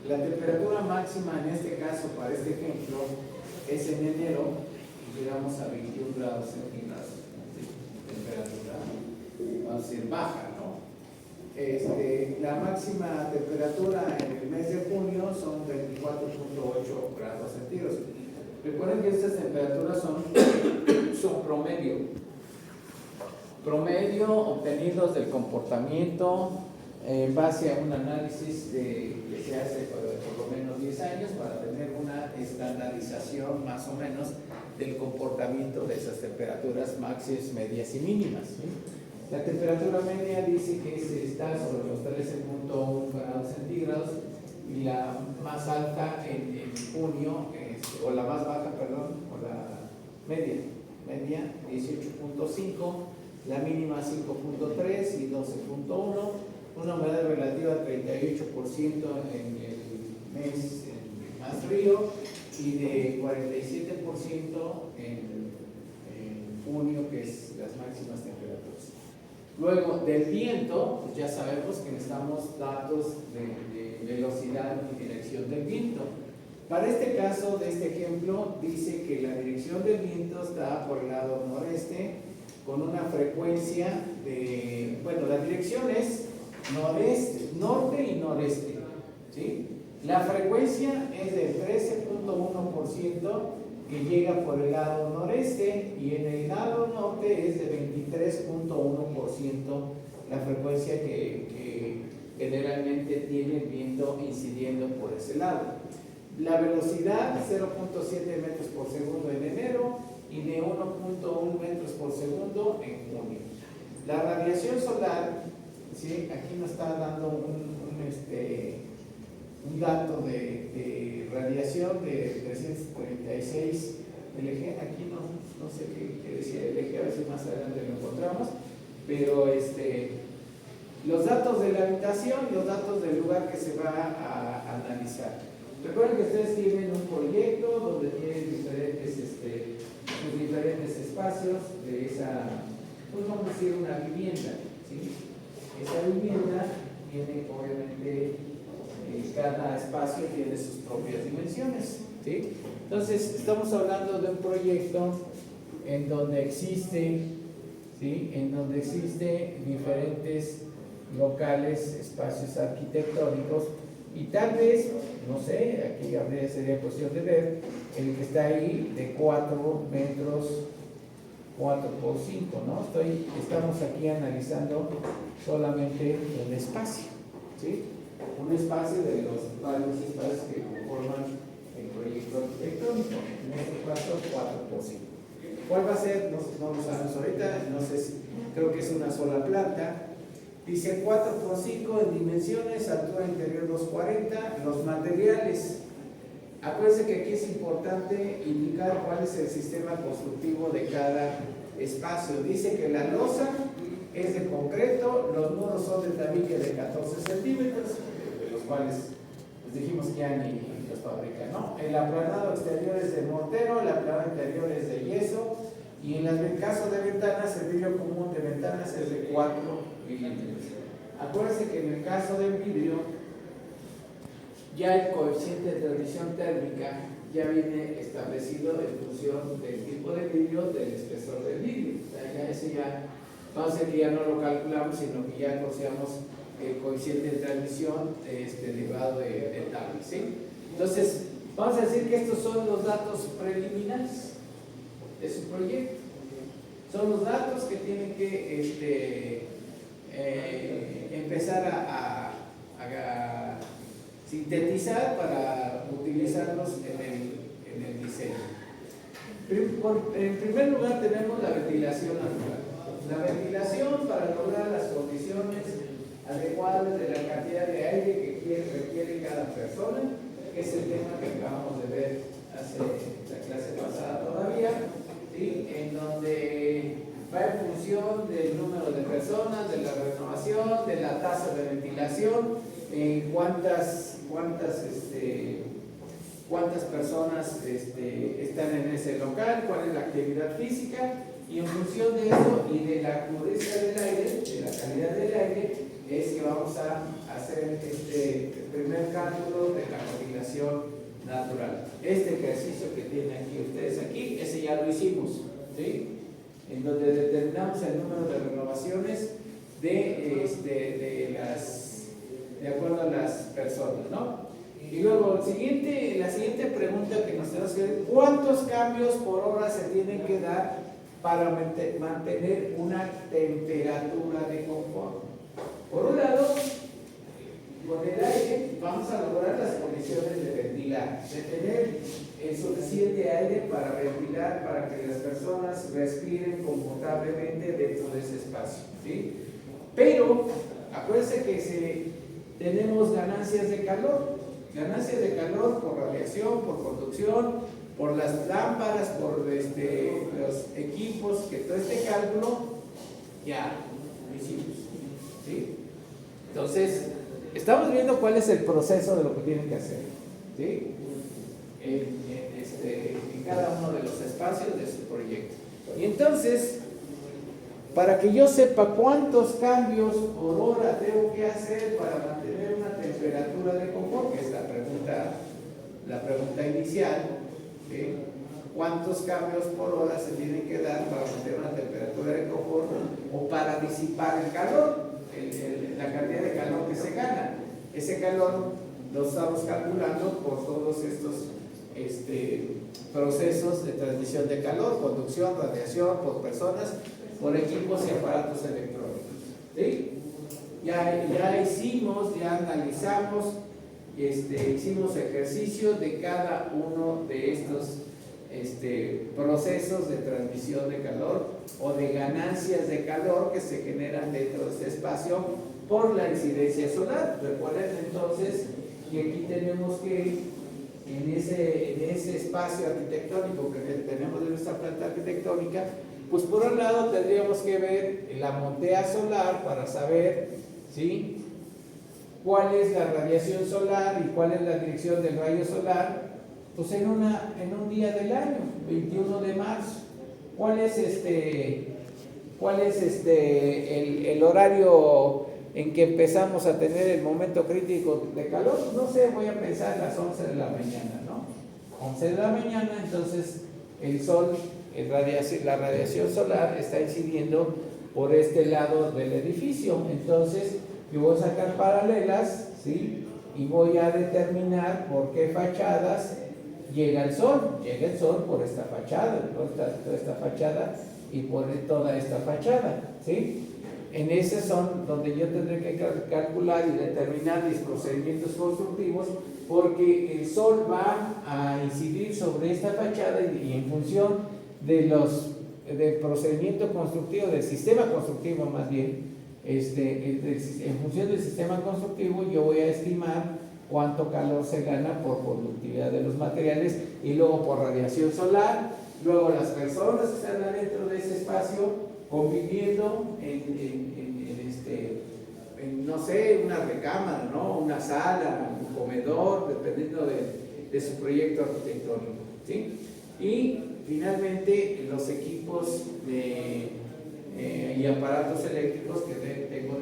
La temperatura máxima en este caso, para este ejemplo, es en enero, llegamos a 21 grados centígrados de temperatura, vamos a decir baja, ¿no? La máxima temperatura en el mes de junio son 24.8 grados centígrados. Recuerden que estas temperaturas son promedio obtenidos del comportamiento en base a un análisis que se hace por lo menos 10 años para tener una estandarización más o menos del comportamiento de esas temperaturas máximas, medias y mínimas, ¿sí? La temperatura media dice que está sobre los 13.1 grados centígrados y la más alta en junio, o la más baja, perdón, o la media 18.5, la mínima 5.3 y 12.1, una humedad relativa 38% en el mes más frío y de 47% en junio, que es las máximas temperaturas. Luego, del viento, pues ya sabemos que necesitamos datos de velocidad y dirección del viento. Para este caso, de este ejemplo, dice que la dirección del viento está por el lado noreste, con una frecuencia de, bueno, la dirección es norte y noreste, ¿sí? La frecuencia es del 13.1% que llega por el lado noreste y en el lado norte es de 23.1% la frecuencia que generalmente tiene el viento incidiendo por ese lado. La velocidad 0.7 metros por segundo en enero y de 1.1 metros por segundo en junio. La radiación solar, ¿sí? Aquí nos está dando un dato de radiación de 336 LG. Aquí no sé qué decía LG, a ver si más adelante lo encontramos, pero los datos de la habitación y los datos del lugar que se va a analizar. Recuerden que ustedes tienen un proyecto donde tienen diferentes espacios de esa, pues vamos a decir, una vivienda, ¿sí? Esa vivienda tiene, obviamente, cada espacio tiene sus propias dimensiones, ¿sí? Entonces, estamos hablando de un proyecto en donde existe, ¿sí? En donde existen diferentes locales, espacios arquitectónicos, y tal vez, no sé, aquí sería cuestión de ver el que está ahí de 4 metros, 4 por 5, ¿no? Estamos aquí analizando solamente el espacio, ¿sí? Un espacio de los varios espacios que conforman el proyecto arquitectónico, en este caso 4 por 5. ¿Cuál va a ser? No lo sabemos ahorita, no sé si, creo que es una sola planta. Dice 4 por 5 en dimensiones, altura interior 240, los materiales. Acuérdense que aquí es importante indicar cuál es el sistema constructivo de cada espacio. Dice que la losa es de concreto, los muros son de tabique de 14 centímetros, de los cuales pues dijimos que ya ni los fabrican, ¿no? El aplanado exterior es de mortero, el aplanado interior es de yeso, y en el caso de ventanas, el vidrio común de ventanas es de 4 milímetros. Acuérdense que en el caso del vidrio, ya el coeficiente de radiación térmica ya viene establecido en función del tipo de vidrio, del espesor del vidrio. O sea, vamos a decir que ya no lo calculamos, sino que ya consideramos el coeficiente de transmisión derivado de tal, ¿sí? Entonces, vamos a decir que estos son los datos preliminares de su proyecto. Son los datos que tienen que empezar a sintetizar para utilizarlos en el diseño. En primer lugar tenemos la ventilación natural. La ventilación para lograr las condiciones adecuadas de la cantidad de aire que requiere cada persona, que es el tema que acabamos de ver hace la clase pasada todavía, ¿sí? En donde va en función del número de personas, de la renovación, de la tasa de ventilación, cuántas personas están en ese local, cuál es la actividad física, y en función de eso y de la crudeza del aire, de la calidad del aire, es que vamos a hacer el primer cálculo de la combinación natural. Este ejercicio que tienen aquí ustedes aquí, ese ya lo hicimos, ¿sí? En donde determinamos el número de renovaciones de acuerdo a las personas, ¿no? Y luego la siguiente pregunta que nos tenemos que hacer: ¿cuántos cambios por hora se tienen que dar para mantener una temperatura de confort? Por un lado, con el aire vamos a lograr las condiciones de ventilar, de tener el suficiente aire para ventilar, para que las personas respiren confortablemente dentro de ese espacio, ¿sí? Pero acuérdense que tenemos ganancias de calor por radiación, por conducción, por las lámparas, por los equipos, que todo este cálculo ya lo hicimos, ¿sí? Entonces, estamos viendo cuál es el proceso de lo que tienen que hacer, ¿sí? En cada uno de los espacios de su proyecto. Y entonces, para que yo sepa cuántos cambios por hora tengo que hacer para mantener una temperatura de confort, que es la pregunta inicial, ¿sí? ¿Cuántos cambios por hora se tienen que dar para mantener una temperatura de confort o para disipar el calor, la cantidad de calor que se gana? Ese calor lo estamos calculando por todos estos procesos de transmisión de calor, conducción, radiación, por personas, por equipos y aparatos electrónicos, ¿sí? Ya analizamos, hicimos ejercicios de cada uno de estos procesos de transmisión de calor o de ganancias de calor que se generan dentro de este espacio por la incidencia solar. Recuerden entonces que aquí tenemos que en ese espacio arquitectónico que tenemos de nuestra planta arquitectónica, pues por un lado tendríamos que ver la montea solar para saber, ¿sí?, cuál es la radiación solar y cuál es la dirección del rayo solar, pues en un día del año, 21 de marzo. ¿Cuál es el horario en que empezamos a tener el momento crítico de calor? No sé, voy a pensar a las 11 de la mañana, ¿no? 11 de la mañana, entonces el sol, la radiación solar está incidiendo por este lado del edificio. Entonces yo voy a sacar paralelas, ¿sí?, y voy a determinar por qué fachadas llega el sol. Llega el sol por esta fachada, por toda esta fachada y por toda esta fachada, ¿sí? En ese son donde yo tendré que calcular y determinar mis procedimientos constructivos, porque el sol va a incidir sobre esta fachada y en función del procedimiento constructivo, del sistema constructivo más bien, en función del sistema constructivo yo voy a estimar cuánto calor se gana por conductividad de los materiales y luego por radiación solar. Luego las personas que están adentro de ese espacio conviviendo en no sé, una recámara, ¿no?, una sala, un comedor, dependiendo de su proyecto arquitectónico, ¿sí? Y finalmente los equipos y aparatos eléctricos que tengo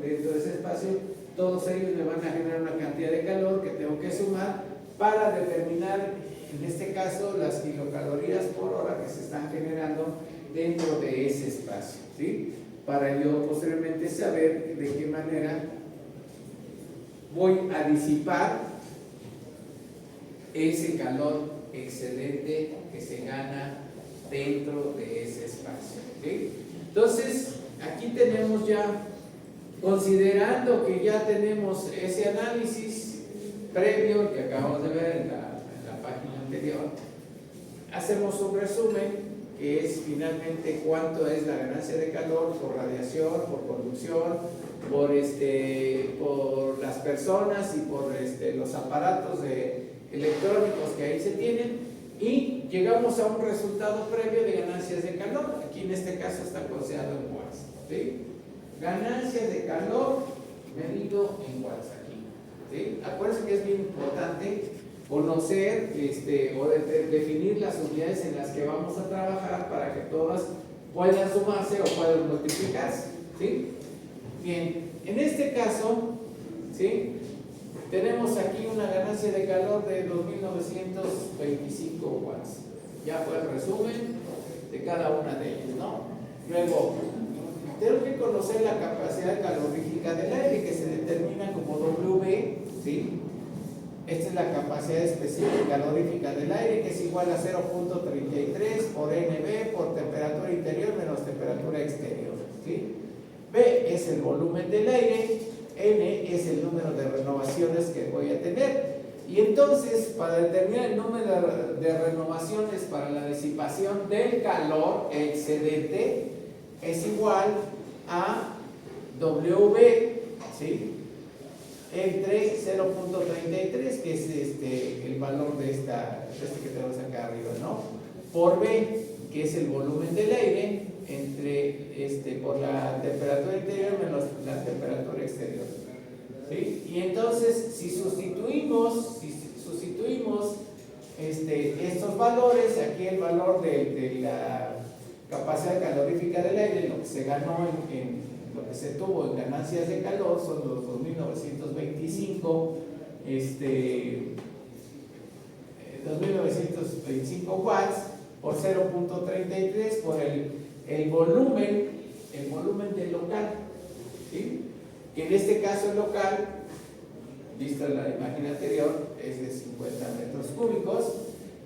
dentro de ese espacio, todos ellos me van a generar una cantidad de calor que tengo que sumar para determinar, en este caso, las kilocalorías por hora que se están generando dentro de ese espacio, ¿sí? Para yo posteriormente saber de qué manera voy a disipar ese calor excedente que se gana dentro de ese espacio, ¿sí? Entonces, aquí tenemos ya, considerando que ya tenemos ese análisis previo que acabamos de ver en la página anterior, hacemos un resumen que es finalmente cuánto es la ganancia de calor por radiación, por conducción, por las personas y por los aparatos electrónicos que ahí se tienen, y llegamos a un resultado previo de ganancias de calor. Aquí en este caso está considerado en watts, ¿sí? Ganancias de calor medido en watts aquí, ¿sí? Acuérdense que es bien importante conocer o definir las unidades en las que vamos a trabajar para que todas puedan sumarse o puedan multiplicarse, ¿sí? Bien, En este caso, ¿sí? Tenemos aquí una ganancia de calor de 2.925 watts. Ya fue el resumen de cada una de ellas, ¿no? Luego, tengo que conocer la capacidad calorífica del aire, que se determina como W, ¿sí? Esta es la capacidad específica calorífica del aire, que es igual a 0.33 por NB por temperatura interior menos temperatura exterior, ¿sí? B es el volumen del aire, N es el número de renovaciones que voy a tener. Y entonces, para determinar el número de renovaciones para la disipación del calor excedente, es igual a W, ¿sí? Entre 0.33, que es el valor de este que tenemos acá arriba, ¿no? Por B, que es el volumen del aire, por la temperatura interior menos la temperatura exterior, ¿sí? Y entonces, si sustituimos estos valores, aquí el valor de la capacidad calorífica del aire, lo que se ganó lo que se tuvo en ganancias de calor son los 2.925 watts por 0.33 por el volumen del local, ¿sí? Que en este caso el local, vista la imagen anterior, es de 50 metros cúbicos,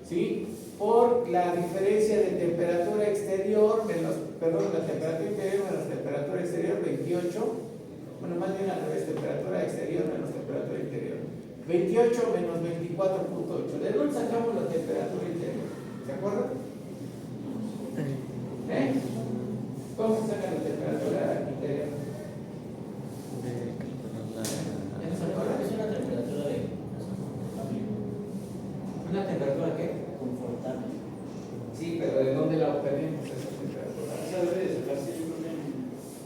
¿sí? Por la diferencia de temperatura exterior la temperatura interior menos temperatura exterior, 28, bueno, más bien al revés, temperatura exterior menos temperatura interior, 28 menos 24.8. ¿De dónde sacamos la temperatura interior? ¿Se acuerdan? ¿Cómo se saca la temperatura interior? Es una temperatura ¿una temperatura qué? Confortable. Sí, pero ¿de dónde la obtenemos esa temperatura? Esa debe de sacarse, yo creo que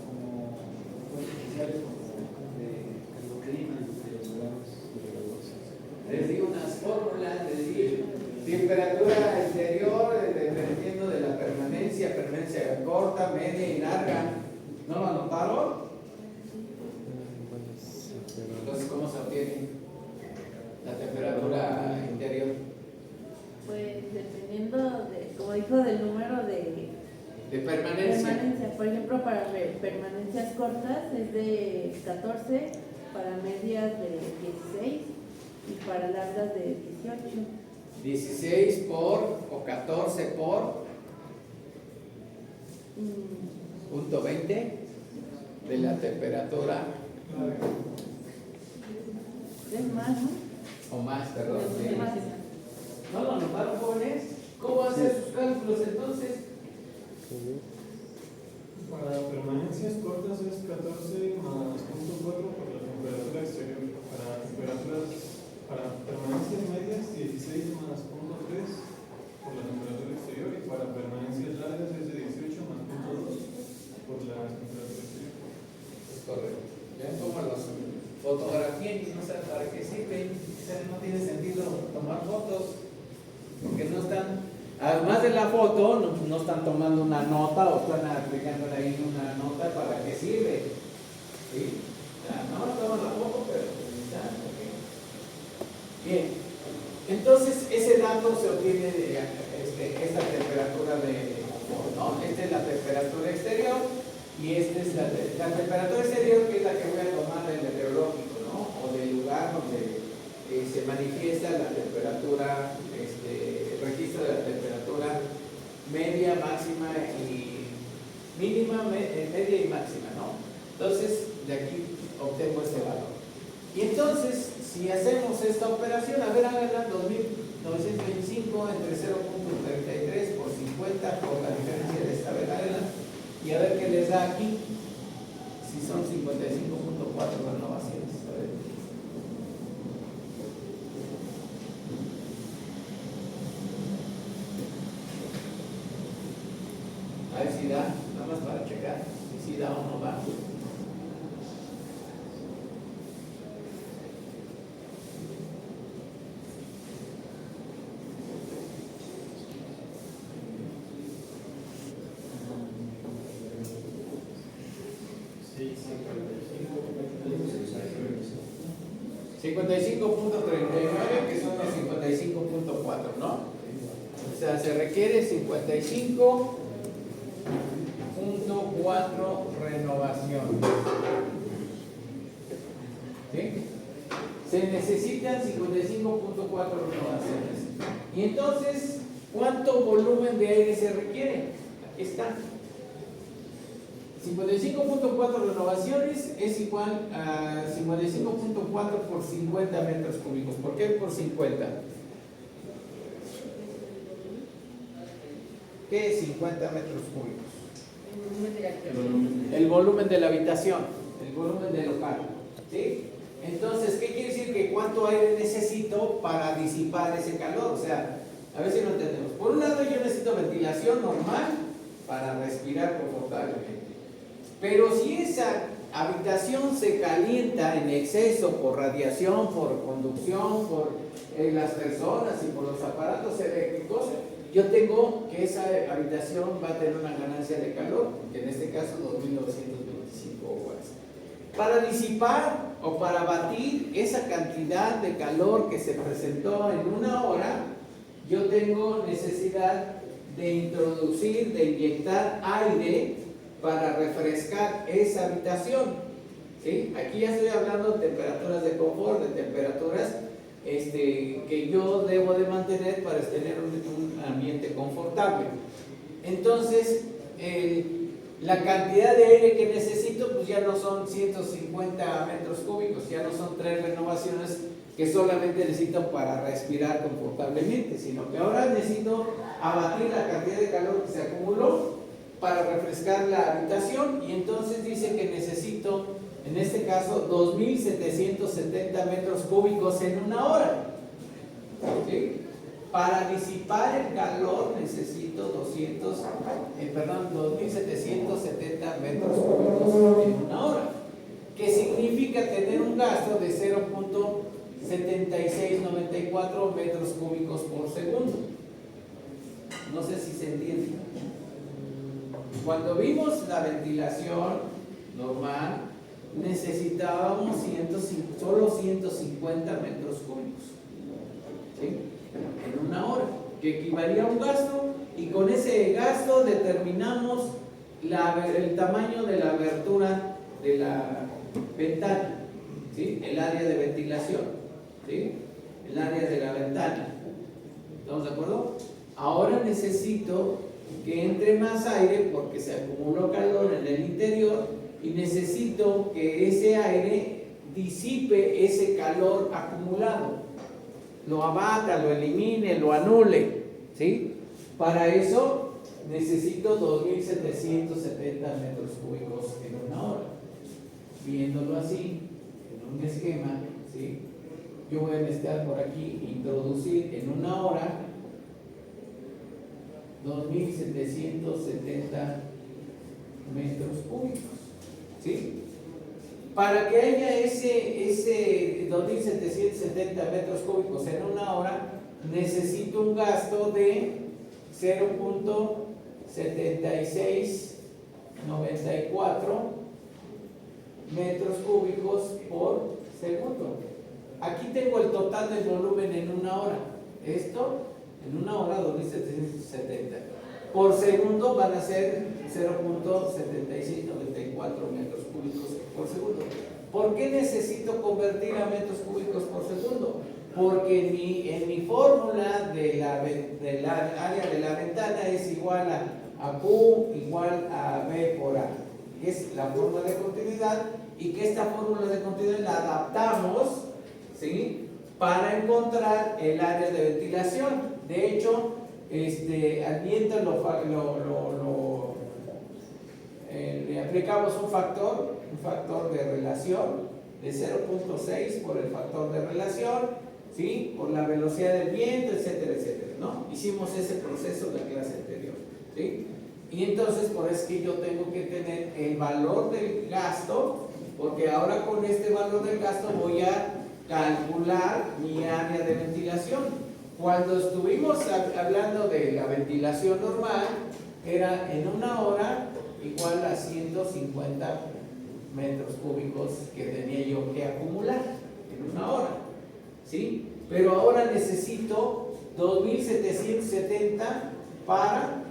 como fuentes especiales como de clima y de los grados de graduación. Les di unas fórmulas, les di temperatura exterior dependiendo de la permanencia corta, media y larga. ¿No lo anotaron? Entonces, ¿cómo se obtiene la temperatura interior? Pues dependiendo como dijo, del número de permanencia. Por ejemplo, para permanencias cortas es de 14, para medias de 16 y para largas de 18. 16 o 14 por punto 20 de la temperatura. Es más, ¿no? O más, perdón. Es más. ¿No lo anotaron, jóvenes? ¿Cómo hacer sus cálculos entonces? Para permanencias cortas es 14 más 0.4 por la temperatura exterior. Para permanencias medias 16 más 0.3 por la temperatura exterior, y para permanencias largas es de 18 más 0.2 por la temperatura exterior. Es correcto. Ya toma las fotografías y no saben para qué sirven. No tiene sentido tomar fotos porque no están, además de la foto, no están tomando una nota o están aplicándole ahí una nota para qué sirve. ¿Sí? No toman la foto, pero ya, okay. Bien, entonces ese dato se obtiene de esta temperatura ¿no? Esta es la temperatura exterior y esta es la temperatura exterior, que es la que voy a tomar del meteorológico, ¿no? O del lugar donde se manifiesta la temperatura, el registro de la temperatura media, máxima y mínima, media y máxima, ¿no? Entonces, de aquí obtengo este valor. Y entonces, si hacemos esta operación, a ver, háganla 2.925 entre 0.33 por 50 por la diferencia de esta, háganla, y a ver qué les da aquí, si son 55.4 renovaciones. A ver. A ver si da, nada más para checar si da o no va. Sí, 55. 55.39, que son los 55.4, ¿no? O sea, se requiere 55.4 renovación. ¿Sí? Se necesitan 55.4 renovaciones. Y entonces, ¿cuánto volumen de aire se requiere? Aquí está. 55.4 renovaciones es igual a 55.4 por 50 metros cúbicos. ¿Por qué por 50? ¿Qué es 50 metros cúbicos? El volumen de la habitación, el volumen del local. ¿Sí? Entonces, ¿qué quiere decir? Que cuánto aire necesito para disipar ese calor. O sea, a ver si lo entendemos. Por un lado, yo necesito ventilación normal para respirar confortablemente. Pero si esa habitación se calienta en exceso por radiación, por conducción, por las personas y por los aparatos eléctricos, yo tengo que esa habitación va a tener una ganancia de calor, que en este caso 2.925 watts. Para disipar o para batir esa cantidad de calor que se presentó en una hora, yo tengo necesidad de introducir, de inyectar aire para refrescar esa habitación. ¿Sí? Aquí ya estoy hablando de temperaturas de confort, de temperaturas que yo debo de mantener para tener un ambiente confortable. Entonces, la cantidad de aire que necesito pues ya no son 150 metros cúbicos, ya no son 3 renovaciones que solamente necesito para respirar confortablemente, sino que ahora necesito abatir la cantidad de calor que se acumuló para refrescar la habitación, y entonces dice que necesito, en este caso, 2.770 metros cúbicos en una hora. ¿Sí? Para disipar el calor necesito 2.770 metros cúbicos en una hora, que significa tener un gasto de 0.7694 metros cúbicos por segundo. No sé si se entiende. Cuando vimos la ventilación normal, necesitábamos solo 150 metros cúbicos, ¿sí? En una hora, que equivalía a un gasto, y con ese gasto determinamos el tamaño de la abertura de la ventana, ¿sí? El área de ventilación, ¿sí? El área de la ventana. ¿Estamos de acuerdo? Ahora necesito que entre más aire porque se acumuló calor en el interior, y necesito que ese aire disipe ese calor acumulado, lo abata, lo elimine, lo anule, ¿sí? Para eso necesito 2.770 metros cúbicos en una hora. Viéndolo así, en un esquema, ¿sí? Yo voy a necesitar por aquí introducir en una hora 2.770 metros cúbicos, ¿sí? Para que haya ese 2.770 metros cúbicos en una hora, necesito un gasto de 0.7694 metros cúbicos por segundo. Aquí tengo el total del volumen en una hora. Esto en una hora 2.770. Por segundo van a ser 0.7694 metros cúbicos por segundo. ¿Por qué necesito convertir a metros cúbicos por segundo? Porque en mi fórmula del área de la ventana es igual a Q igual a B por A, que es la fórmula de continuidad, y que esta fórmula de continuidad la adaptamos, ¿sí?, para encontrar el área de ventilación. De hecho, al viento le aplicamos un factor de relación de 0.6 por el factor de relación, ¿sí?, por la velocidad del viento, etcétera, etcétera, ¿no? Hicimos ese proceso en la clase anterior, ¿sí? Y entonces, por eso es que yo tengo que tener el valor del gasto, porque ahora con este valor del gasto voy a calcular mi área de ventilación. Cuando estuvimos hablando de la ventilación normal, era en una hora igual a 150 metros cúbicos que tenía yo que acumular, en una hora, ¿sí? Pero ahora necesito 2770 para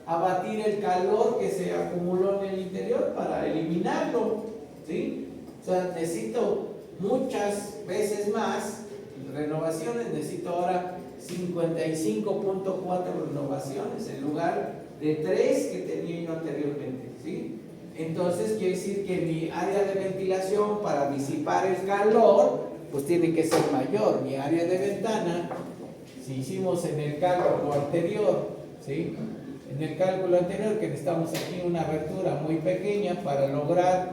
abatir el calor que se acumuló en el interior, para eliminarlo, ¿sí? O sea, necesito muchas veces más renovaciones, necesito ahora 55.4 renovaciones en lugar de 3 que tenía yo anteriormente, ¿sí? Entonces quiere decir que mi área de ventilación para disipar el calor pues tiene que ser mayor. Mi área de ventana, si hicimos en el cálculo anterior, ¿sí? En el cálculo anterior que necesitamos aquí una abertura muy pequeña para lograr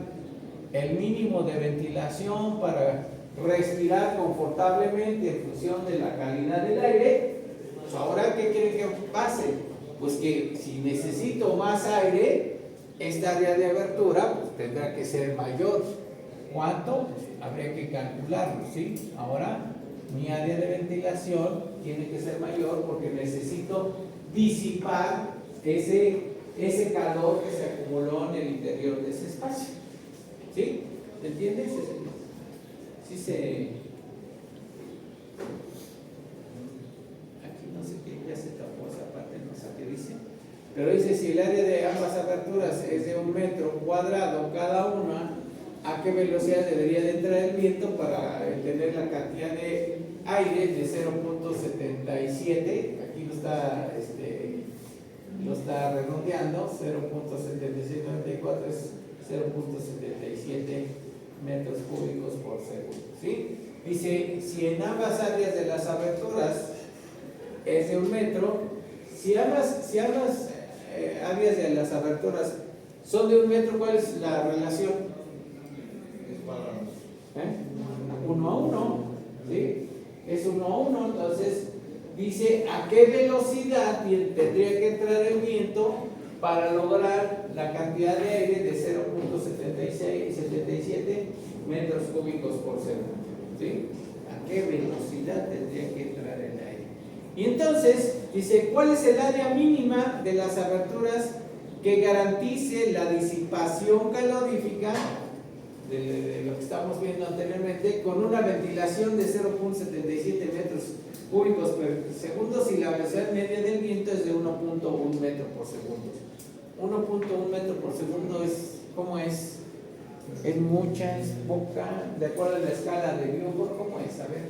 el mínimo de ventilación para respirar confortablemente en función de la calidad del aire, pues ahora ¿qué quieren que pase? Pues que si necesito más aire, esta área de abertura pues tendrá que ser mayor. ¿Cuánto? Pues habría que calcularlo, ¿sí? Ahora mi área de ventilación tiene que ser mayor porque necesito disipar ese calor que se acumuló en el interior de ese espacio. ¿Sí? ¿Me entiendes? Sí se... Aquí no sé qué, ya se tapó esa parte, no sé qué dice. Pero dice, si el área de ambas aberturas es de 1 metro cuadrado cada una, ¿a qué velocidad debería de entrar el viento para tener la cantidad de aire de 0.77? Aquí lo está redondeando, 0.7794 es 0.77 metros cúbicos por segundo, ¿sí? Dice, si en ambas áreas de las aberturas es de 1 metro, si ambas áreas de las aberturas son de 1 metro, ¿cuál es la relación? 1 a 1, ¿sí? Es 1 a 1, entonces dice a qué velocidad tendría que entrar el viento para lograr la cantidad de aire de 0.77 metros cúbicos por segundo, ¿sí? ¿A qué velocidad tendría que entrar el aire? Y entonces dice, ¿cuál es el área mínima de las aberturas que garantice la disipación calorífica de lo que estamos viendo anteriormente con una ventilación de 0.77 metros cúbicos por segundo si la velocidad media del viento es de 1.1 metro por segundo? 1.1 metro por segundo es, ¿cómo es? ¿Es mucha? ¿Es poca? De acuerdo a la escala de Beaufort, ¿cómo es? A ver,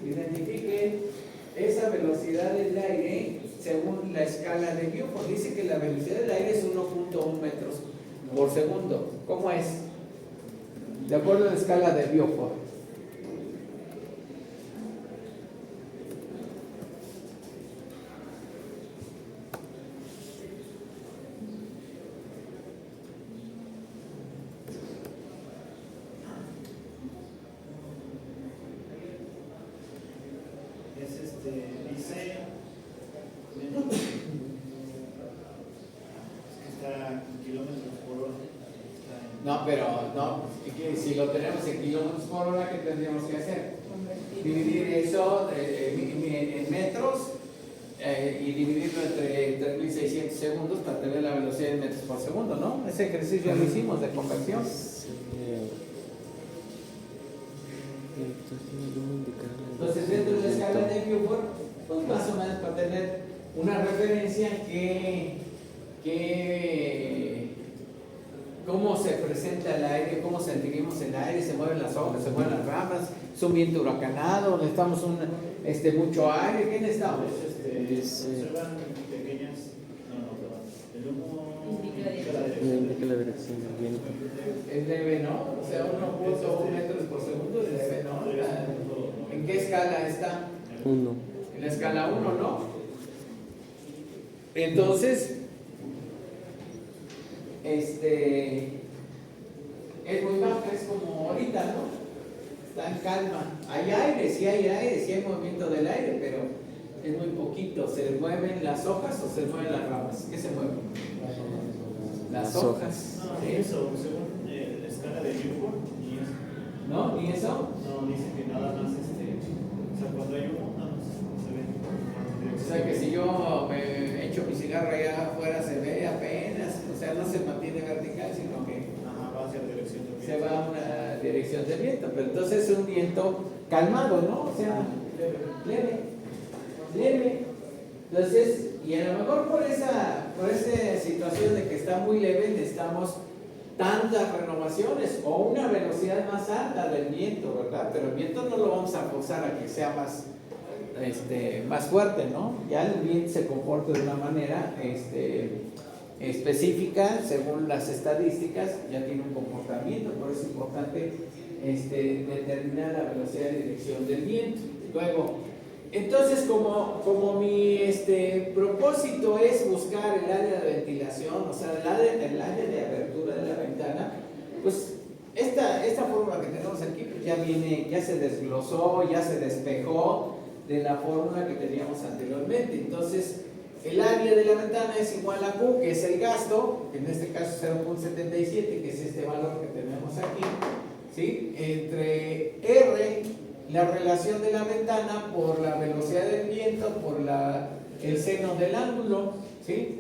identifique esa velocidad del aire según la escala de Beaufort. Dice que la velocidad del aire es 1.1 metros por segundo. ¿Cómo es? De acuerdo a la escala de Beaufort. Dice está en kilómetros por hora. No, pero no, si lo tenemos en kilómetros por hora, ¿qué tendríamos que hacer? Dividir eso en metros y dividirlo entre 3.600 segundos para tener la velocidad en metros por segundo, ¿no? Ese ejercicio ya lo hicimos de conversión. Entonces, dentro de la escala de Beaufort, pues más o menos para tener una referencia cómo se presenta el aire, cómo sentimos el aire, se mueven las hojas, se mueven las ramas, es un viento huracanado, necesitamos mucho aire, ¿qué necesitamos? Observan pequeñas. Perdón. El humo indica la dirección del viento. Es leve, ¿no? O sea, 1.1 metros por segundo es leve, ¿no? ¿En qué escala está? 1. En la escala 1, ¿no? Entonces, es muy baja, es como ahorita, ¿no? Está en calma. Hay aire, sí hay movimiento del aire, pero es muy poquito. ¿Se mueven las hojas o se mueven las ramas? ¿Qué se mueve? Las hojas. No, ni eso, según la escala de Beaufort, ni eso. ¿No? ¿Ni eso? No, dice que nada más o sea, cuando hay humo, nada más se ve. O sea que si yo me echo mi cigarro allá afuera se ve apenas, o sea, no se mantiene vertical, sino que Ajá, va hacia la dirección del se va a una dirección del viento, pero entonces es un viento calmado, ¿no? O sea, leve. Entonces, y a lo mejor por esa situación de que está muy leve, necesitamos tantas renovaciones o una velocidad más alta del viento, ¿verdad? Pero el viento no lo vamos a forzar a que sea más fuerte, ¿no? Ya el viento se comporta de una manera específica, según las estadísticas, ya tiene un comportamiento, por eso es importante determinar la velocidad de dirección del viento. Luego, entonces, como mi propósito es buscar el área de ventilación, o sea, el área de apertura de la ventana, pues esta fórmula que tenemos aquí pues ya se desglosó, ya se despejó de la fórmula que teníamos anteriormente. Entonces, el área de la ventana es igual a Q, que es el gasto, que en este caso es 0.77, que es este valor que tenemos aquí, ¿sí? Entre R, la relación de la ventana, por la velocidad del viento, por el seno del ángulo, ¿sí?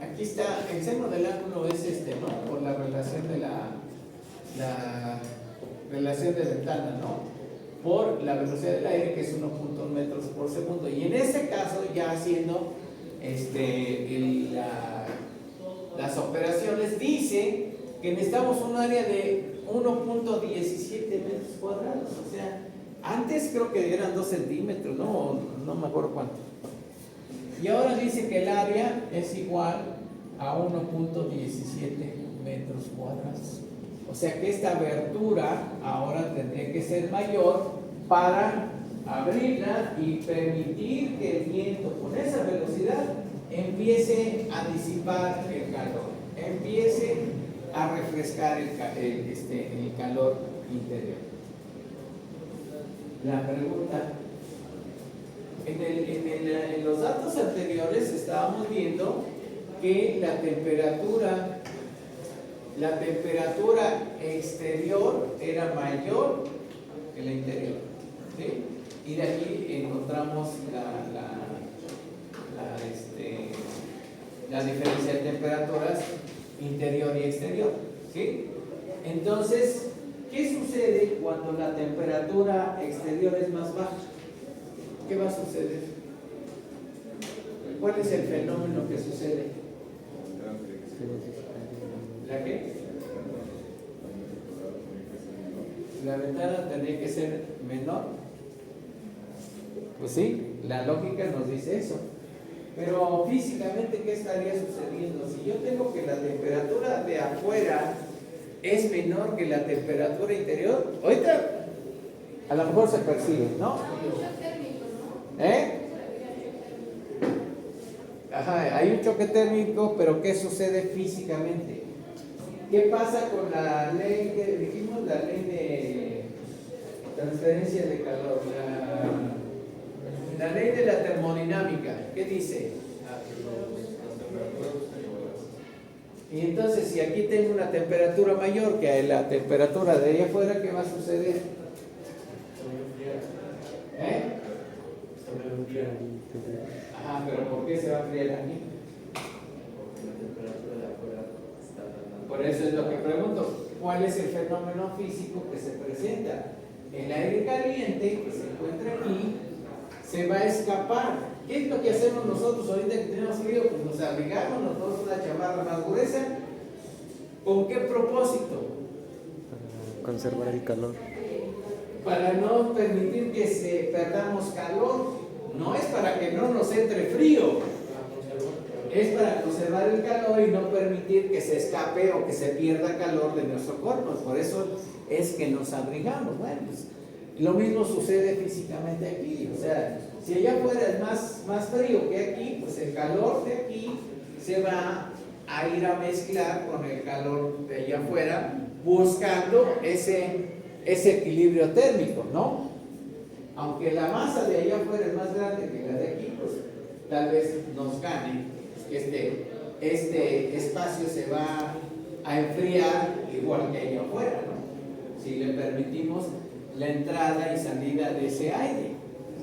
Aquí está, el seno del ángulo es ¿no? Por la relación de la relación de ventana, ¿no? Por la velocidad del aire, que es 1.1 metros por segundo. Y en este caso, ya haciendo las operaciones, dice que necesitamos un área de 1.17 metros cuadrados. O sea, antes creo que eran 2 centímetros, no me acuerdo cuánto. Y ahora dice que el área es igual a 1.17 metros cuadrados. O sea que esta abertura ahora tendría que ser mayor para abrirla y permitir que el viento con esa velocidad empiece a disipar el calor, empiece a refrescar el calor interior. La pregunta, en los datos anteriores estábamos viendo que la temperatura exterior era mayor que la interior, ¿sí? Y de aquí encontramos la diferencia de temperaturas interior y exterior, ¿sí? Entonces, ¿qué sucede cuando la temperatura exterior es más baja? ¿Qué va a suceder? ¿Cuál es el fenómeno que sucede? ¿La qué? La ventana tendría que ser menor. Pues sí, la lógica nos dice eso. Pero físicamente, ¿qué estaría sucediendo? Si yo tengo que la temperatura de afuera es menor que la temperatura interior, ahorita a lo mejor se percibe, ¿no? Ajá, hay un choque térmico, pero ¿qué sucede físicamente? ¿Qué pasa con la ley que dijimos? La ley de transferencia de calor, la ley de la termodinámica. ¿Qué dice? Y entonces, si aquí tengo una temperatura mayor que la temperatura de allá afuera, ¿qué va a suceder? Ajá, pero ¿por qué se va a enfriar aquí? Por eso es lo que pregunto, ¿cuál es el fenómeno físico que se presenta? El aire caliente que se encuentra aquí se va a escapar. ¿Qué es lo que hacemos nosotros ahorita que tenemos frío? Pues nos abrigamos, nos ponemos una chamarra más gruesa. ¿Con qué propósito? Para conservar el calor. Para no permitir que perdamos calor. No es para que no nos entre frío. Es para conservar el calor y no permitir que se escape o que se pierda calor de nuestro cuerpo. Por eso es que nos abrigamos. Bueno, pues lo mismo sucede físicamente aquí. O sea, si allá afuera es más frío que aquí, pues el calor de aquí se va a ir a mezclar con el calor de allá afuera, buscando ese equilibrio térmico, ¿no? Aunque la masa de allá afuera es más grande que la de aquí, pues tal vez nos gane. Este espacio se va a enfriar igual que allá afuera, ¿no? Si le permitimos la entrada y salida de ese aire.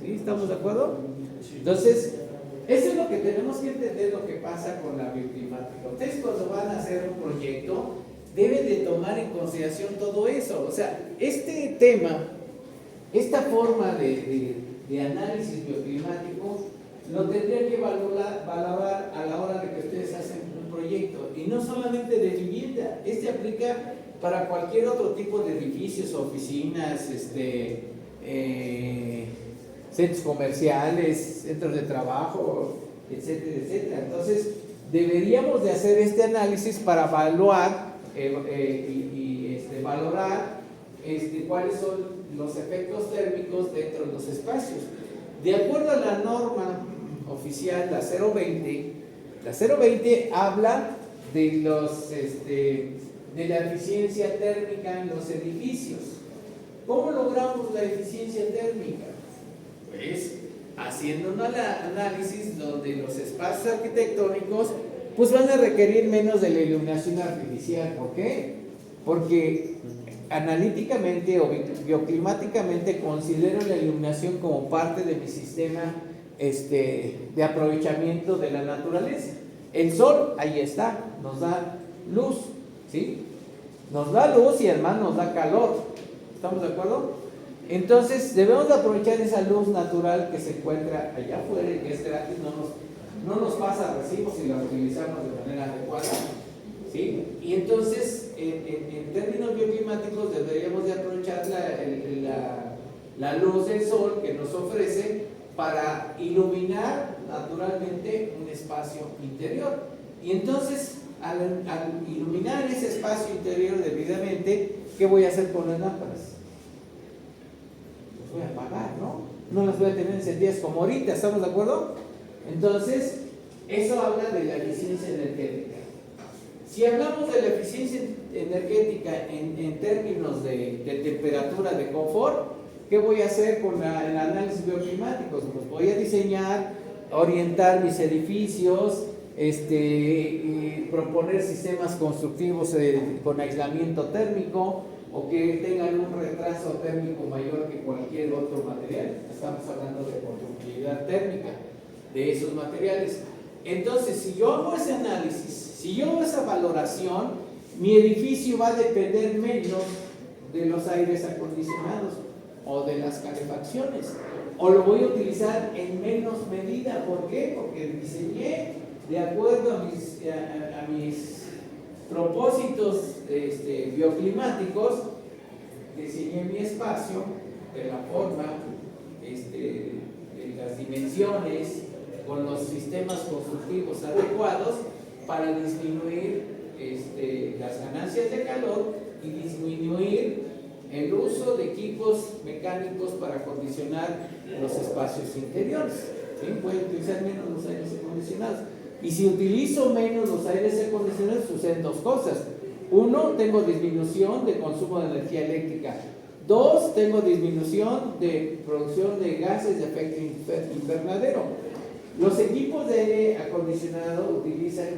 ¿Sí? ¿Estamos de acuerdo? Entonces, eso es lo que tenemos que entender, lo que pasa con la bioclimática. Ustedes cuando van a hacer un proyecto, debe de tomar en consideración todo eso. O sea, este tema, esta forma de análisis bioclimático, lo tendría que valorar a la hora de que ustedes hacen un proyecto. Y no solamente de vivienda, este aplica para cualquier otro tipo de edificios, oficinas, centros comerciales, centros de trabajo, etcétera, etcétera. Entonces, deberíamos de hacer este análisis para evaluar valorar cuáles son los efectos térmicos dentro de los espacios. De acuerdo a la norma oficial, la 020 habla de de la eficiencia térmica en los edificios. ¿Cómo logramos la eficiencia térmica? Pues haciendo un análisis donde los espacios arquitectónicos pues van a requerir menos de la iluminación artificial. ¿Por qué? Porque analíticamente o bioclimáticamente considero la iluminación como parte de mi sistema de aprovechamiento de la naturaleza. El sol, ahí está, nos da luz, ¿sí? Nos da luz y además nos da calor. ¿Estamos de acuerdo? Entonces debemos de aprovechar esa luz natural que se encuentra allá afuera y que es gratis, no nos pasa recibo si la utilizamos de manera adecuada, ¿sí? Y entonces en términos bioclimáticos deberíamos de aprovechar la luz del sol que nos ofrece para iluminar naturalmente un espacio interior. Y entonces al iluminar ese espacio interior debidamente, ¿qué voy a hacer con las lámparas? Las voy a apagar, ¿no? No las voy a tener encendidas como ahorita, ¿estamos de acuerdo? Entonces, eso habla de la eficiencia energética. Si hablamos de la eficiencia energética en términos de temperatura, de confort, ¿qué voy a hacer con el análisis bioclimático? Pues voy a diseñar, orientar mis edificios, proponer sistemas constructivos con aislamiento térmico o que tengan un retraso térmico mayor que cualquier otro material. Estamos hablando de conductividad térmica de esos materiales. Entonces, si yo hago ese análisis, si yo hago esa valoración, mi edificio va a depender menos de los aires acondicionados o de las calefacciones, o lo voy a utilizar en menos medida. ¿Por qué? Porque diseñé de acuerdo a mis propósitos bioclimáticos, diseñé mi espacio de la forma, de las dimensiones, con los sistemas constructivos adecuados para disminuir las ganancias de calor y disminuir el uso de equipos mecánicos para acondicionar los espacios interiores. ¿Sí? Puedo utilizar menos los aires acondicionados. Y si utilizo menos los aires acondicionados, suceden dos cosas. Uno, tengo disminución de consumo de energía eléctrica. Dos, tengo disminución de producción de gases de efecto invernadero. Los equipos de aire acondicionado utilizan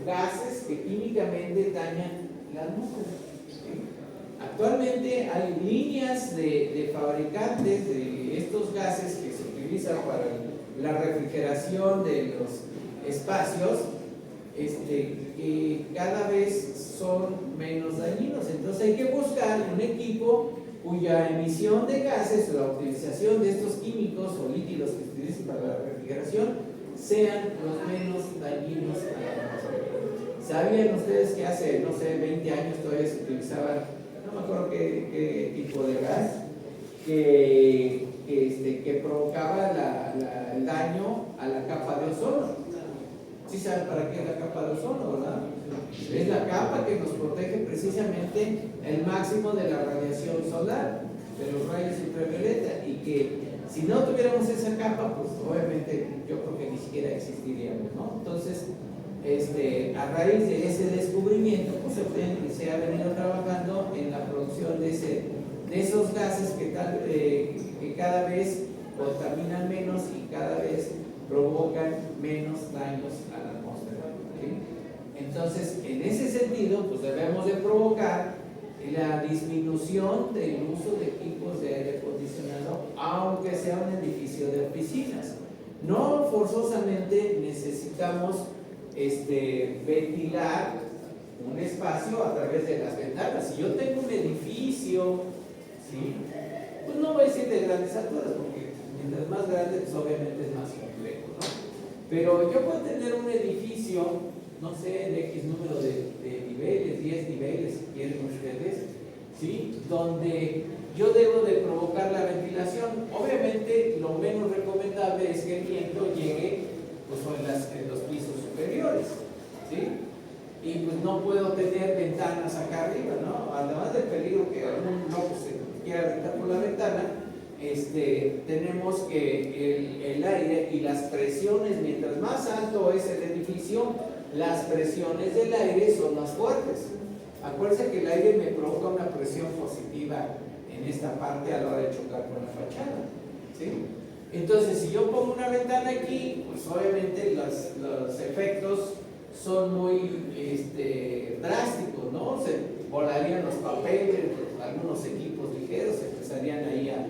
gases que químicamente dañan la atmósfera. ¿Sí? Actualmente hay líneas de fabricantes de estos gases que se utilizan para la refrigeración de los espacios, que cada vez son menos dañinos. Entonces hay que buscar un equipo cuya emisión de gases o la utilización de estos químicos o líquidos que se utilizan para la refrigeración sean los menos dañinos a la atmósfera. ¿Sabían ustedes que hace, no sé, 20 años todavía se utilizaba, no me acuerdo qué tipo de gas, que provocaba el daño a la capa de ozono? ¿Sí saben para qué es la capa de ozono, verdad? Es la capa que nos protege precisamente el máximo de la radiación solar, de los rayos ultravioleta, y que si no tuviéramos esa capa, pues obviamente yo creo que ni siquiera existiríamos, ¿no? Entonces, a raíz de ese descubrimiento, pues se ha venido trabajando en la producción de esos gases que cada vez contaminan menos y cada vez provocan menos daños a la atmósfera. ¿Sí? Entonces, en ese sentido, pues debemos de provocar la disminución del uso de equipos de aire acondicionado, aunque sea un edificio de oficinas. No forzosamente necesitamos ventilar un espacio a través de las ventanas. Si yo tengo un edificio, ¿sí? Pues no voy a decir de grandes alturas, porque mientras más grande, pues obviamente es más complejo, ¿no? Pero yo puedo tener un edificio, no sé, de X número de niveles, 10 niveles, si quieren ustedes, ¿sí? Donde yo debo de provocar la ventilación. Obviamente, lo menos recomendable es que el viento llegue pues, en los pisos superiores, ¿sí? Y pues no puedo tener ventanas acá arriba, ¿no? Además del peligro que algún loco se quiera aventar por la ventana, tenemos que el aire y las presiones, mientras más alto es el edificio, las presiones del aire son más fuertes. Acuérdense que el aire me provoca una presión positiva en esta parte a la hora de chocar con la fachada, ¿sí? Entonces, si yo pongo una ventana aquí, pues obviamente los efectos son muy drásticos, ¿no? Se volarían los papeles, algunos equipos ligeros empezarían ahí a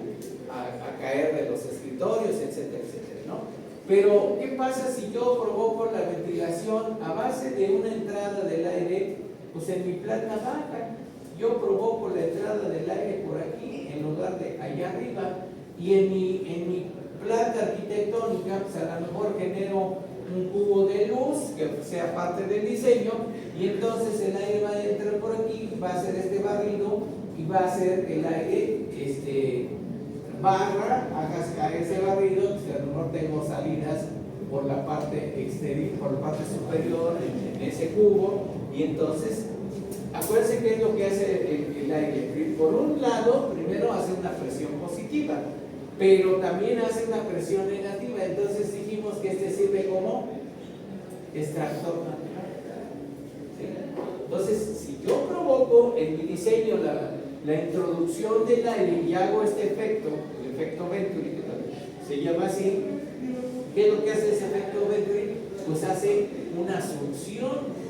caer de los escritorios, etcétera, etcétera, ¿no? Pero, ¿qué pasa si yo provoco la ventilación a base de una entrada del aire? Pues en mi planta baja, yo provoco la entrada del aire por aquí en lugar de allá arriba, y en mi planta arquitectónica, pues a lo mejor genero un cubo de luz que sea parte del diseño, y entonces el aire va a entrar por aquí, va a hacer este barrido y va a hacer el aire barra, haga caer ese barrido, pues a lo mejor tengo salidas por la parte exterior, por la parte superior en ese cubo, y entonces acuérdense qué es lo que hace el aire. Por un lado, primero hace una presión positiva, pero también hace una presión negativa. Entonces dijimos que sirve como extractor natural, ¿sí? Entonces, si yo provoco en mi diseño la introducción del aire y hago este efecto, el efecto Venturi, que se llama así, ¿qué es lo que hace ese efecto Venturi? Pues hace una succión,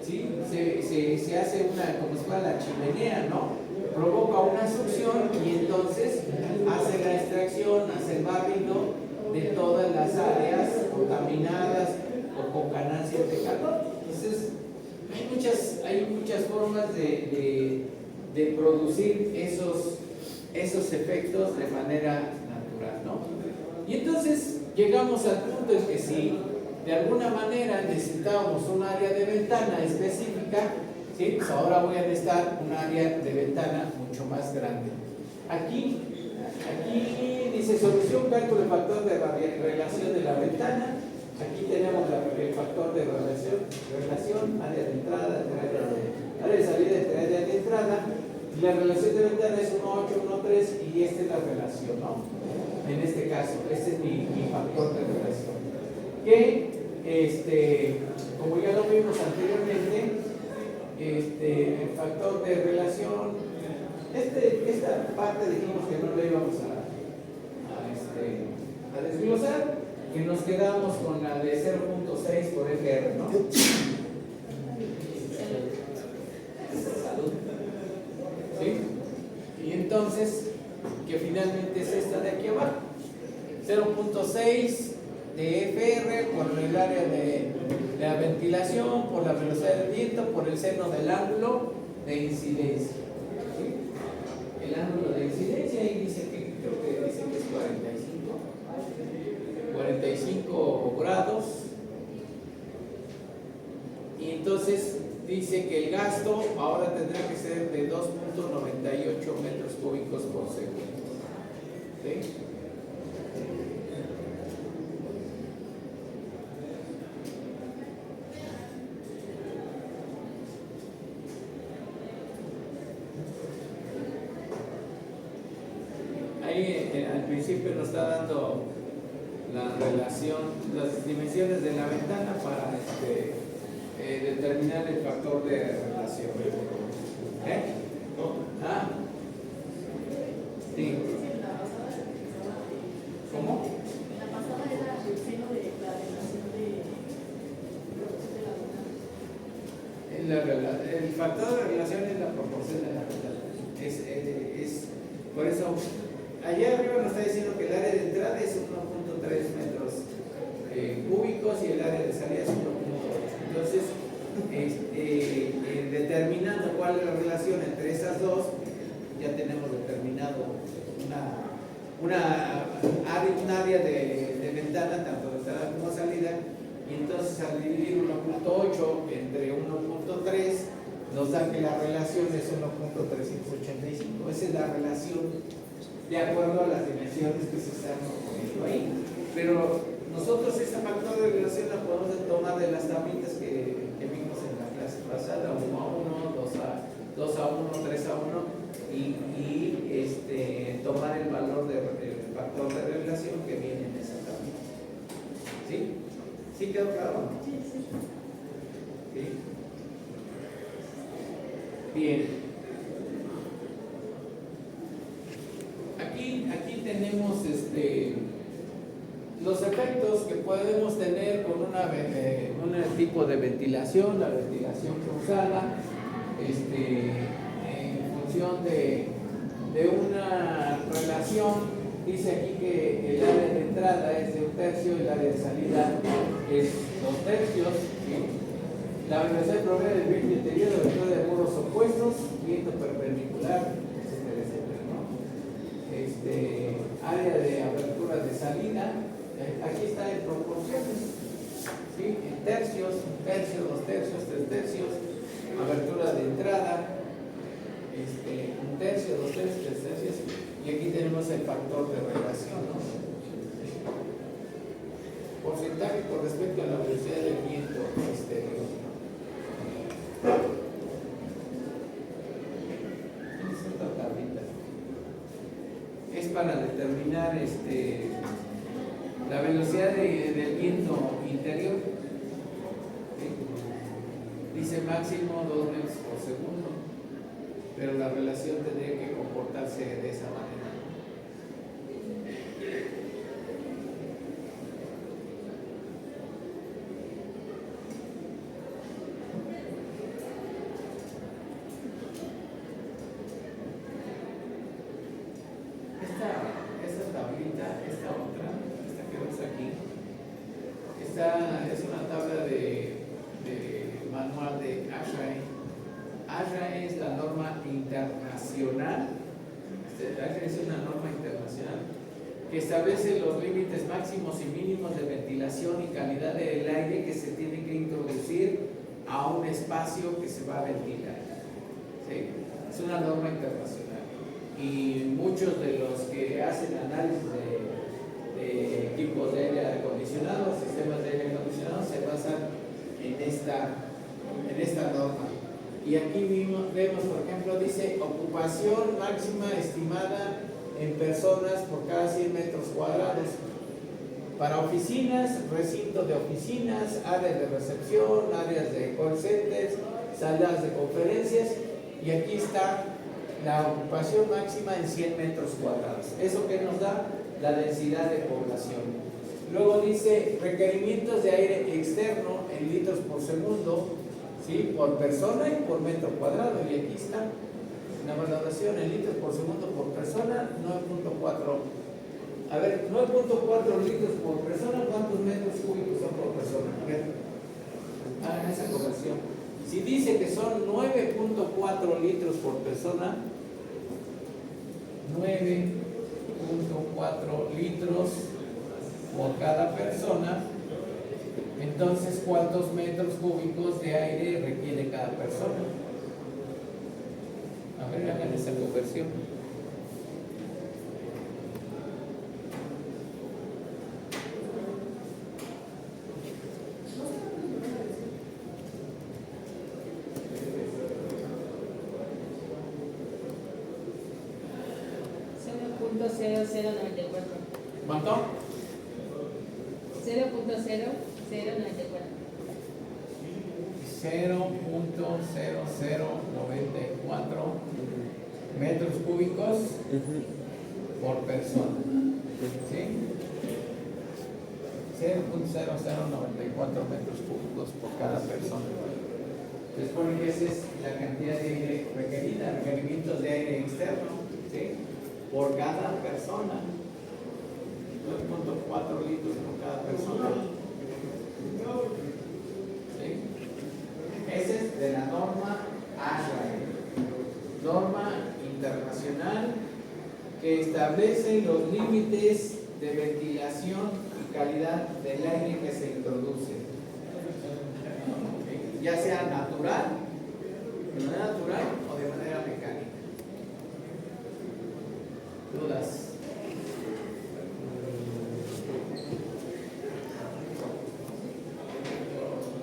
¿sí? Se hace como si fuera la chimenea, ¿no? Provoca una succión y entonces hace la extracción, hace el barrido de todas las áreas contaminadas o con ganancias de calor. Entonces, hay muchas formas de producir esos efectos de manera natural, ¿no? Y entonces llegamos al punto en que si de alguna manera necesitábamos un área de ventana específica, ¿sí? Pues ahora voy a necesitar un área de ventana mucho más grande. Aquí dice solución, cálculo del factor de relación de la ventana. Aquí tenemos el factor de relación, área de entrada, área de salida entre área de entrada. La relación de ventana es 1,8, 1,3 y esta es la relación, ¿no? En este caso, este es mi factor de relación. Que, como ya lo vimos anteriormente, el factor de relación, esta parte dijimos que no la íbamos a desglosar, que nos quedamos con la de 0.6 por FR, ¿no? Salud. ¿Sí? Y entonces, que finalmente es esta de aquí abajo, 0.6 de FR por el área de la ventilación, por la velocidad del viento, por el seno del ángulo de incidencia. ¿Sí? El ángulo de incidencia, ahí dice que creo que dice que es 45 grados. Y entonces dice que el gasto ahora tendrá que ser de 2.98 metros cúbicos por segundo. ¿Sí? Al principio nos está dando la relación, las dimensiones de la ventana para determinar el factor de relación. Ah, sí. ¿Cómo? La pasada era el seno de la relación de El factor de relación es la proporción de la ventana. Por eso, allá arriba nos está diciendo que el área de entrada es 1.3 metros cúbicos y el área de salida es 1.8. Entonces, determinando cuál es la relación entre esas dos, ya tenemos determinado un área de ventana, tanto de entrada como salida, y entonces al dividir 1.8 entre 1.3 nos da que la relación es 1.385. Esa es la relación de acuerdo a las dimensiones que se están poniendo ahí. Pero nosotros ese factor de relación la podemos tomar de las tablitas que vimos en la clase pasada, 1 a 1, 2 a 1, 3 a 1, y tomar el valor del factor de relación que viene en esa tablita. ¿Sí? ¿Sí quedó claro? Sí, sí. ¿Sí? Bien. Aquí tenemos los efectos que podemos tener con un tipo de ventilación, la ventilación cruzada, en función de una relación. Dice aquí que el área de entrada es de 1/3 y el área de salida es 2/3. ¿Sí? La velocidad promedio del viento interior de abertura de muros opuestos, viento perpendicular, etcétera, etcétera, ¿no? Área de abertura de salida, aquí está en proporciones, ¿sí? En tercios, 1/3, 2/3, 3/3, abertura de entrada, 1/3, 2/3, 3/3, y aquí tenemos el factor de relación, ¿no? Porcentaje con respecto a la velocidad del viento exterior. Es otra tablita. Es para determinar la velocidad del viento interior. ¿Sí? Dice máximo 2 metros por segundo, pero la relación tendría que comportarse de esa manera. Esta tablita, esta otra, esta que ves aquí, esta es una tabla de manual de ASHRAE. ASHRAE es la norma internacional. ASHRAE es una norma internacional que establece los límites máximos y mínimos de ventilación y calidad del aire que se tiene que introducir a un espacio que se va a ventilar. ¿Sí? Es una norma internacional. Y muchos de los que hacen análisis de equipos de aire acondicionado, sistemas de aire acondicionado, se basan en esta norma. Y aquí vemos, por ejemplo, dice ocupación máxima estimada en personas por cada 100 metros cuadrados. Para oficinas, recintos de oficinas, áreas de recepción, áreas de call centers, salas de conferencias, y aquí está la ocupación máxima en 100 metros cuadrados. ¿Eso qué nos da? La densidad de población. Luego dice requerimientos de aire externo en litros por segundo, ¿sí? Por persona y por metro cuadrado. Y aquí está la valoración en litros por segundo por persona, 9.4. A ver, 9.4 litros por persona, ¿cuántos metros cúbicos son por persona? A ver, hagan esa conversión. Si dice que son 9.4 litros por persona, 9.4 litros por cada persona, entonces ¿cuántos metros cúbicos de aire requiere cada persona? A ver, hagan esa conversión. ¿Cuánto? 0.0094. 0.0094 metros cúbicos por persona. ¿Sí? 0.0094 metros cúbicos por cada persona. Se supone que esa es la cantidad de aire requerida, requerimientos de aire externo, ¿sí? Por cada persona. 2.4 litros por cada persona. ¿Sí? Ese es de la norma ASHRAE. establece los límites de ventilación y calidad del aire que se introduce. ¿Ok? Ya sea natural, de manera natural o de manera mecánica. ¿Dudas?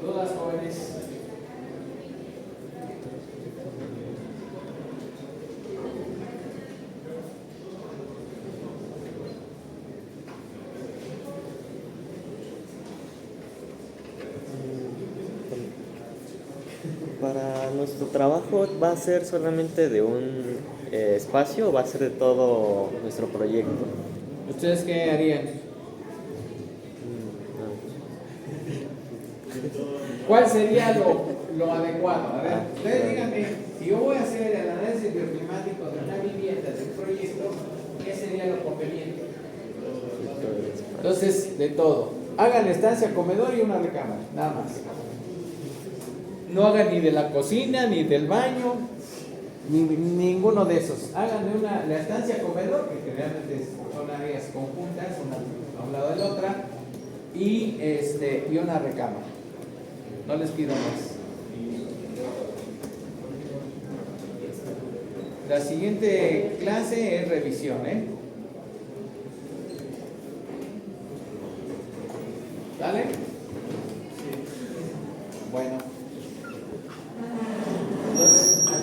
¿Dudas, jóvenes? Para nuestro trabajo, ¿va a ser solamente de un espacio o va a ser de todo nuestro proyecto? ¿Ustedes qué harían? ¿Cuál sería lo adecuado? A ver, ustedes díganme, si yo voy a hacer el análisis bioclimático de una vivienda, de un proyecto, ¿qué sería lo conveniente? Entonces, de todo. Hagan estancia, comedor y una recámara, nada más. No hagan ni de la cocina, ni del baño, ninguno de esos. Hagan de la estancia, comedor, que generalmente son áreas conjuntas, una a un lado de la otra, y una recámara. No les pido más. La siguiente clase es revisión, ¿eh? ¿Dale? Bueno.